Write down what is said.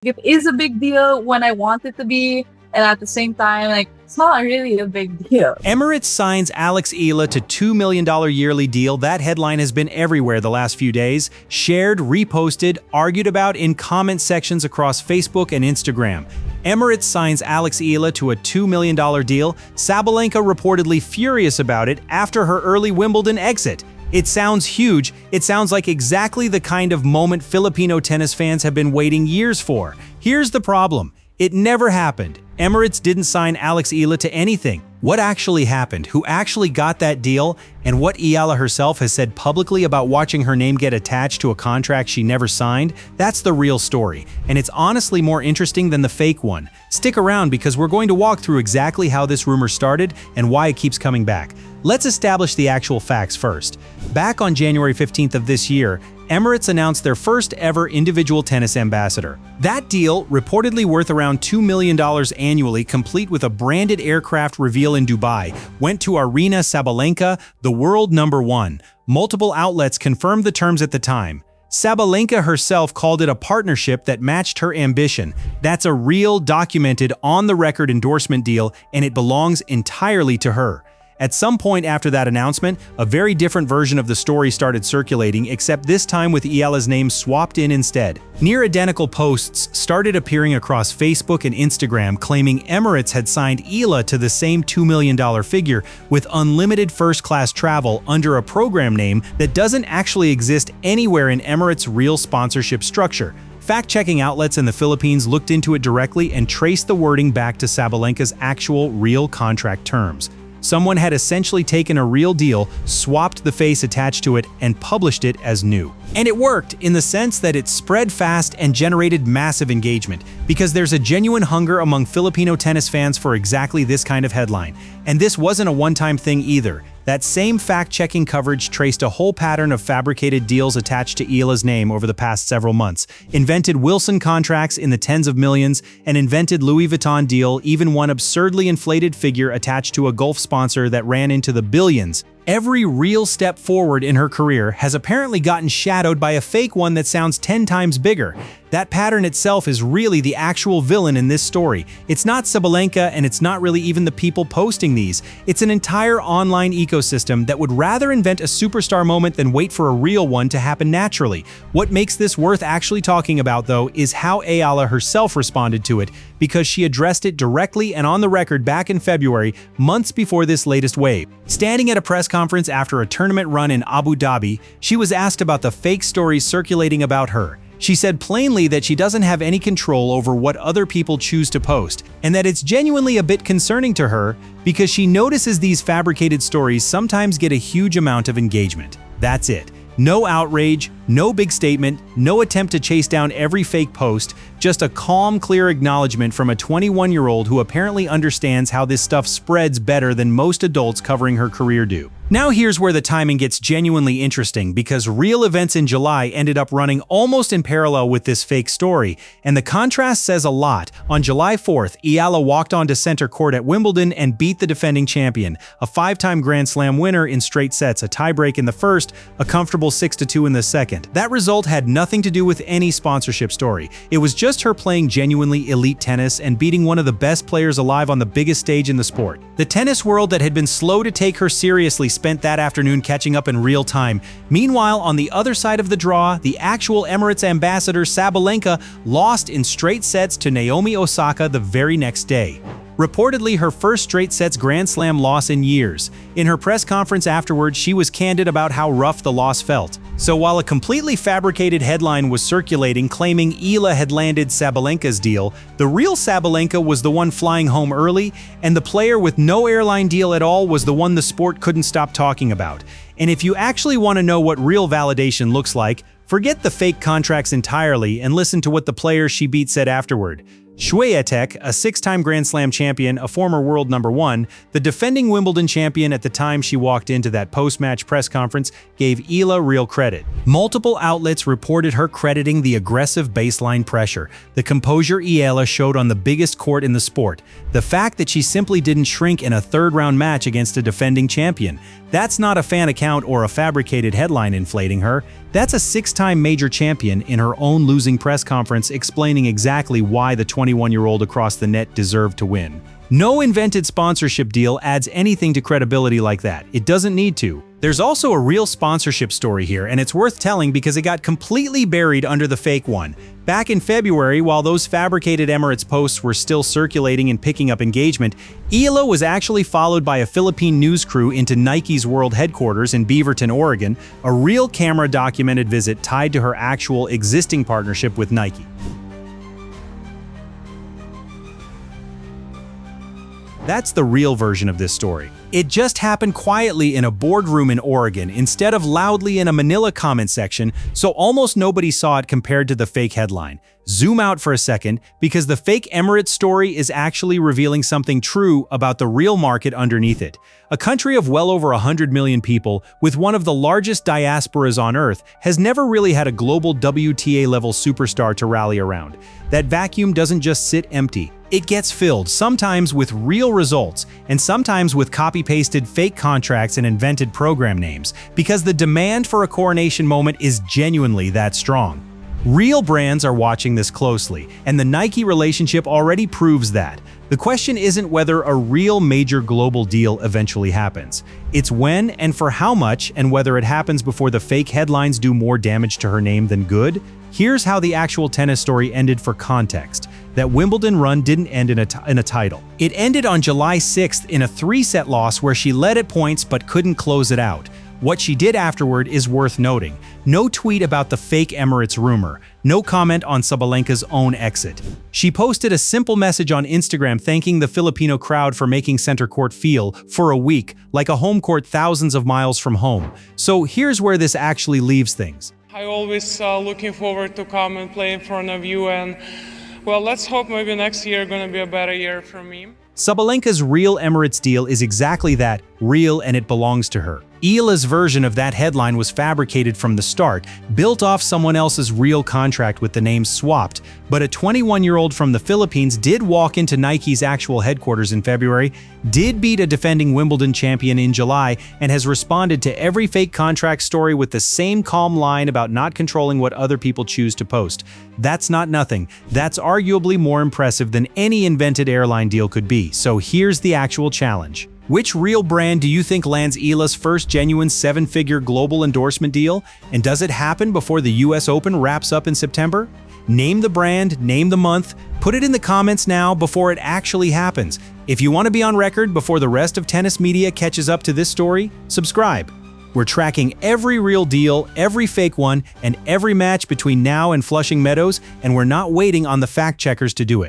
It is a big deal when I want it to be, and at the same time, like, it's not really a big deal. Emirates signs Alex Eala to $2 million yearly deal. That headline has been everywhere the last few days. Shared, reposted, argued about in comment sections across Facebook and Instagram. Emirates signs Alex Eala to a $2 million deal. Sabalenka reportedly furious about it after her early Wimbledon exit. It sounds huge. It sounds like exactly the kind of moment Filipino tennis fans have been waiting years for. Here's the problem. It never happened. Emirates didn't sign Alex Eala to anything. What actually happened? Who actually got that deal? And what Eala herself has said publicly about watching her name get attached to a contract she never signed? That's the real story. And it's honestly more interesting than the fake one. Stick around because we're going to walk through exactly how this rumor started and why it keeps coming back. Let's establish the actual facts first. Back on January 15th of this year, Emirates announced their first ever individual tennis ambassador. That deal, reportedly worth around $2 million annually, complete with a branded aircraft reveal in Dubai, went to Aryna Sabalenka, the world #1. Multiple outlets confirmed the terms at the time. Sabalenka herself called it a partnership that matched her ambition. That's a real, documented, on-the-record endorsement deal, and it belongs entirely to her. At some point after that announcement, a very different version of the story started circulating, except this time with Eala's name swapped in instead. Near-identical posts started appearing across Facebook and Instagram claiming Emirates had signed Eala to the same $2 million figure with unlimited first-class travel under a program name that doesn't actually exist anywhere in Emirates' real sponsorship structure. Fact-checking outlets in the Philippines looked into it directly and traced the wording back to Sabalenka's actual real contract terms. Someone had essentially taken a real deal, swapped the face attached to it, and published it as new. And it worked in the sense that it spread fast and generated massive engagement, because there's a genuine hunger among Filipino tennis fans for exactly this kind of headline. And this wasn't a one-time thing either. That same fact-checking coverage traced a whole pattern of fabricated deals attached to Eala's name over the past several months, invented Wilson contracts in the tens of millions, and invented Louis Vuitton deal, even one absurdly inflated figure attached to a golf sponsor that ran into the billions. Every real step forward in her career has apparently gotten shadowed by a fake one that sounds 10 times bigger. That pattern itself is really the actual villain in this story. It's not Sabalenka, and it's not really even the people posting these. It's an entire online ecosystem that would rather invent a superstar moment than wait for a real one to happen naturally. What makes this worth actually talking about, though, is how Eala herself responded to it, because she addressed it directly and on the record back in February, months before this latest wave. Standing at a press conference after a tournament run in Abu Dhabi, she was asked about the fake stories circulating about her. She said plainly that she doesn't have any control over what other people choose to post, and that it's genuinely a bit concerning to her because she notices these fabricated stories sometimes get a huge amount of engagement. That's it. No outrage, no big statement, no attempt to chase down every fake post, just a calm, clear acknowledgement from a 21-year-old who apparently understands how this stuff spreads better than most adults covering her career do. Now here's where the timing gets genuinely interesting, because real events in July ended up running almost in parallel with this fake story, and the contrast says a lot. On July 4th, Eala walked onto center court at Wimbledon and beat the defending champion, a 5-time Grand Slam winner in straight sets, a tiebreak in the first, a comfortable 6-2 in the second. That result had nothing to do with any sponsorship story. It was just her playing genuinely elite tennis and beating one of the best players alive on the biggest stage in the sport. The tennis world that had been slow to take her seriously spent that afternoon catching up in real time. Meanwhile, on the other side of the draw, the actual Emirates ambassador Sabalenka lost in straight sets to Naomi Osaka the very next day. Reportedly her first straight sets Grand Slam loss in years. In her press conference afterwards, she was candid about how rough the loss felt. So while a completely fabricated headline was circulating claiming Eala had landed Sabalenka's deal, the real Sabalenka was the one flying home early, and the player with no airline deal at all was the one the sport couldn't stop talking about. And if you actually want to know what real validation looks like, forget the fake contracts entirely and listen to what the player she beat said afterward. Swiatek, a six-time Grand Slam champion, a former world number one, the defending Wimbledon champion at the time she walked into that post-match press conference, gave Eala real credit. Multiple outlets reported her crediting the aggressive baseline pressure, the composure Eala showed on the biggest court in the sport, the fact that she simply didn't shrink in a third-round match against a defending champion. That's not a fan account or a fabricated headline inflating her. That's a six-time major champion in her own losing press conference explaining exactly why the 21-year-old across the net deserved to win. No invented sponsorship deal adds anything to credibility like that. It doesn't need to. There's also a real sponsorship story here, and it's worth telling because it got completely buried under the fake one. Back in February, while those fabricated Emirates posts were still circulating and picking up engagement, Eala was actually followed by a Philippine news crew into Nike's world headquarters in Beaverton, Oregon, a real camera-documented visit tied to her actual existing partnership with Nike. That's the real version of this story. It just happened quietly in a boardroom in Oregon instead of loudly in a Manila comment section, so almost nobody saw it compared to the fake headline. Zoom out for a second, because the fake Emirates story is actually revealing something true about the real market underneath it. A country of well over 100 million people, with one of the largest diasporas on Earth, has never really had a global WTA-level superstar to rally around. That vacuum doesn't just sit empty. It gets filled, sometimes with real results, and sometimes with copy-pasted fake contracts and invented program names, because the demand for a coronation moment is genuinely that strong. Real brands are watching this closely, and the Nike relationship already proves that. The question isn't whether a real major global deal eventually happens. It's when and for how much, and whether it happens before the fake headlines do more damage to her name than good. Here's how the actual tennis story ended for context. That Wimbledon run didn't end in a title. It ended on July 6th in a 3-set loss where she led at points but couldn't close it out. What she did afterward is worth noting. No tweet about the fake Emirates rumor. No comment on Sabalenka's own exit. She posted a simple message on Instagram thanking the Filipino crowd for making center court feel, for a week, like a home court thousands of miles from home. So here's where this actually leaves things. I always looking forward to come and play in front of you, and well, let's hope maybe next year going to be a better year for me. Sabalenka's real Emirates deal is exactly that, real, and it belongs to her. Eala's version of that headline was fabricated from the start, built off someone else's real contract with the name swapped, but a 21-year-old from the Philippines did walk into Nike's actual headquarters in February, did beat a defending Wimbledon champion in July, and has responded to every fake contract story with the same calm line about not controlling what other people choose to post. That's not nothing. That's arguably more impressive than any invented airline deal could be. So here's the actual challenge. Which real brand do you think lands Eala's first genuine 7-figure global endorsement deal? And does it happen before the US Open wraps up in September? Name the brand, name the month, put it in the comments now before it actually happens. If you want to be on record before the rest of tennis media catches up to this story, subscribe. We're tracking every real deal, every fake one, and every match between now and Flushing Meadows, and we're not waiting on the fact checkers to do it.